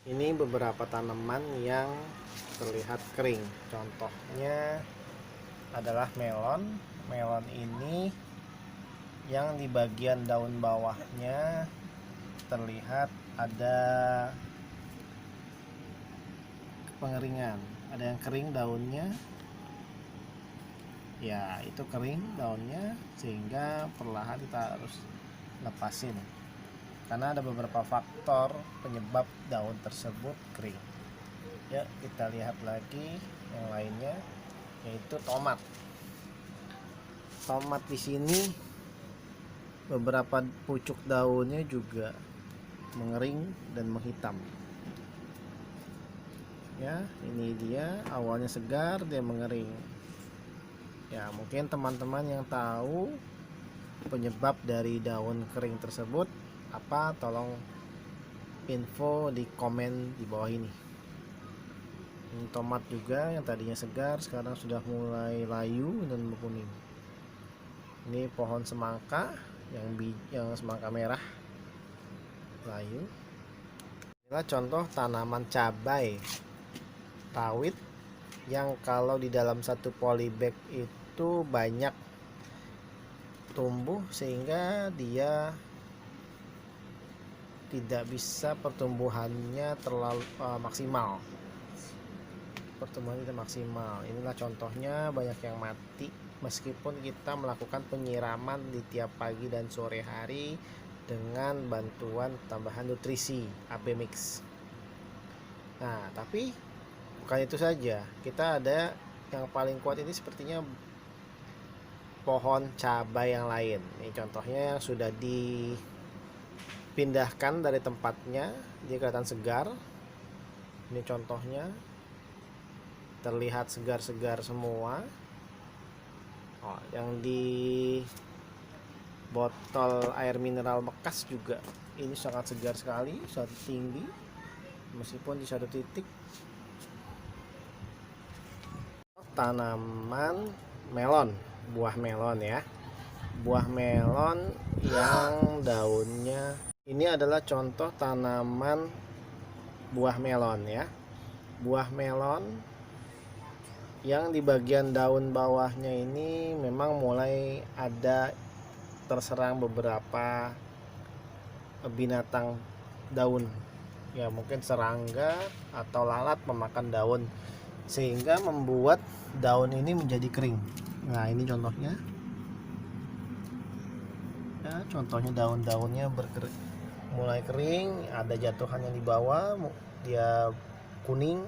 Ini beberapa tanaman yang terlihat kering. Contohnya adalah melon. Melon ini yang di bagian daun bawahnya terlihat ada pengeringan. Ada yang kering daunnya. Ya, itu kering daunnya sehingga perlahan kita harus lepasin. Karena ada beberapa faktor penyebab daun tersebut kering. Ya, kita lihat lagi yang lainnya, yaitu tomat. Tomat di sini beberapa pucuk daunnya juga mengering dan menghitam. Ya, ini dia awalnya segar, dia mengering. Ya, mungkin teman-teman yang tahu penyebab dari daun kering tersebut apa, tolong info di komen di bawah ini. Ini tomat juga yang tadinya segar sekarang sudah mulai layu dan berkuning. Ini pohon semangka yang semangka merah layu. Inilah contoh tanaman cabai rawit yang kalau di dalam satu polybag itu banyak tumbuh sehingga dia tidak bisa pertumbuhannya terlalu maksimal. Pertumbuhan tidak maksimal. Inilah contohnya, banyak yang mati meskipun kita melakukan penyiraman di tiap pagi dan sore hari dengan bantuan tambahan nutrisi AB Mix. Nah, tapi bukan itu saja. Kita ada yang paling kuat ini sepertinya pohon cabai yang lain. Ini contohnya yang sudah dipindahkan dari tempatnya, dia kelihatan segar. Ini contohnya terlihat segar-segar semua. Yang di botol air mineral bekas juga ini sangat segar sekali, sangat tinggi meskipun di satu titik. Tanaman melon, buah melon ya. Buah melon yang daunnya, ini adalah contoh tanaman buah melon ya. Buah melon yang di bagian daun bawahnya ini memang mulai ada terserang beberapa binatang daun. Ya, mungkin serangga atau lalat pemakan daun sehingga membuat daun ini menjadi kering. Nah, ini contohnya. Ya, contohnya daun-daunnya mulai kering, ada jatuhan yang di bawah, dia kuning.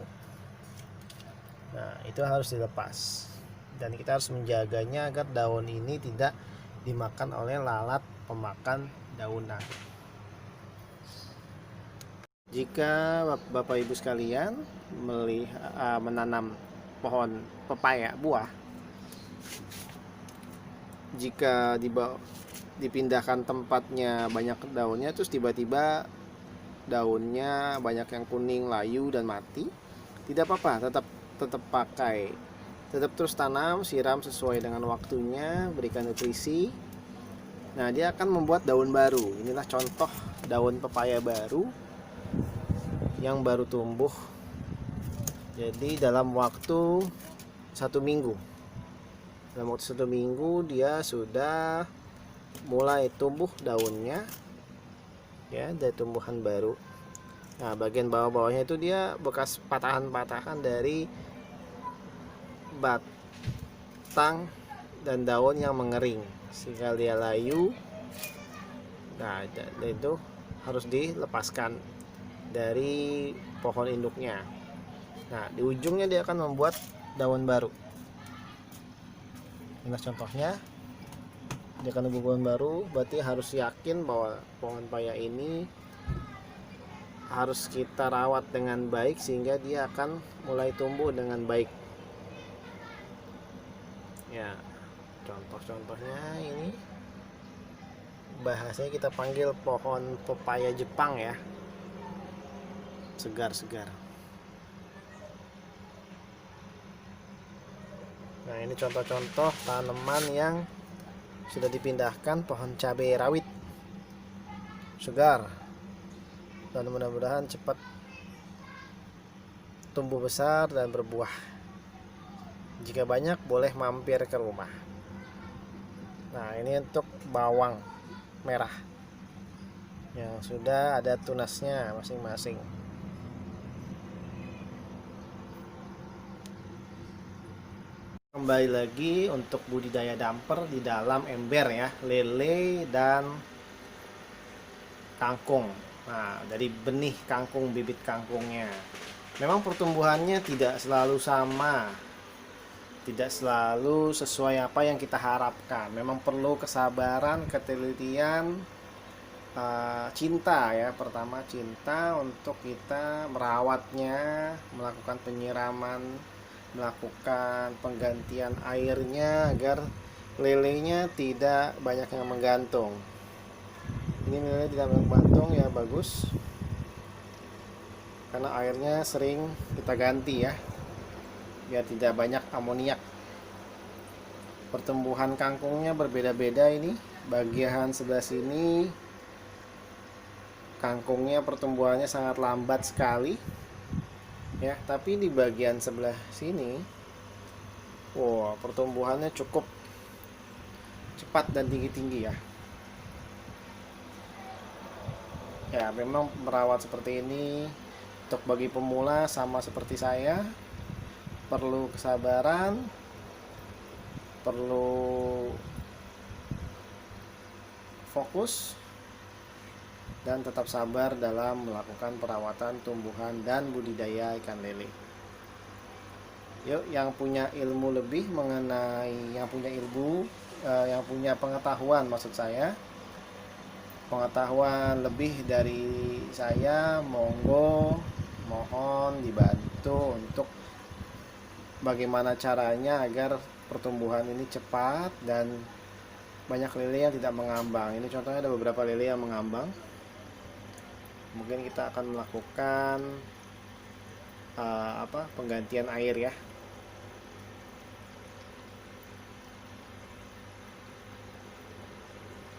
Nah, itu harus dilepas dan kita harus menjaganya agar daun ini tidak dimakan oleh lalat pemakan daunan. Jika Bapak Ibu sekalian menanam pohon pepaya buah, jika dipindahkan tempatnya banyak daunnya terus tiba-tiba daunnya banyak yang kuning, layu dan mati, tidak apa-apa, tetap pakai, tetap terus tanam, siram sesuai dengan waktunya, berikan nutrisi. Nah, dia akan membuat daun baru. Inilah contoh daun pepaya baru yang baru tumbuh. Jadi dalam waktu 1 minggu, dia sudah mulai tumbuh daunnya ya, dari tumbuhan baru. Nah, bagian bawah-bawahnya itu dia bekas patahan-patahan dari batang dan daun yang mengering sehingga dia layu. Nah, itu harus dilepaskan dari pohon induknya. Nah, di ujungnya dia akan membuat daun baru. Ini contohnya, dia akan membuat daun baru. Berarti harus yakin bahwa pohon paya ini harus kita rawat dengan baik sehingga dia akan mulai tumbuh dengan baik. Ya, contoh-contohnya ini bahasanya kita panggil pohon pepaya Jepang ya, segar-segar. Nah, ini contoh-contoh tanaman yang sudah dipindahkan, pohon cabai rawit segar, dan mudah-mudahan cepat tumbuh besar dan berbuah. Jika banyak boleh mampir ke rumah. Nah, ini untuk bawang merah yang sudah ada tunasnya masing-masing. Kembali lagi untuk budidaya damper di dalam ember ya, lele dan kangkung. Nah, dari benih kangkung, bibit kangkungnya. Memang pertumbuhannya tidak selalu sama, tidak selalu sesuai apa yang kita harapkan. Memang perlu kesabaran, ketelitian, cinta ya. Pertama cinta untuk kita merawatnya, melakukan penyiraman, melakukan penggantian airnya agar lelenya tidak banyak yang menggantung. Ini lele tidak banyak menggantung ya, bagus, karena airnya sering kita ganti ya, biar tidak banyak amoniak. Pertumbuhan kangkungnya berbeda-beda. Ini bagian sebelah sini kangkungnya pertumbuhannya sangat lambat sekali ya, tapi di bagian sebelah sini pertumbuhannya cukup cepat dan tinggi-tinggi ya. Ya, memang merawat seperti ini untuk bagi pemula sama seperti saya perlu kesabaran, perlu fokus, dan tetap sabar dalam melakukan perawatan tumbuhan dan budidaya ikan lele. Yuk, yang punya ilmu lebih mengenai, yang punya pengetahuan, maksud saya, pengetahuan lebih dari saya, monggo, mohon dibantu untuk bagaimana caranya agar pertumbuhan ini cepat dan banyak lele yang tidak mengambang. Ini contohnya ada beberapa lele yang mengambang. Mungkin kita akan melakukan penggantian air ya.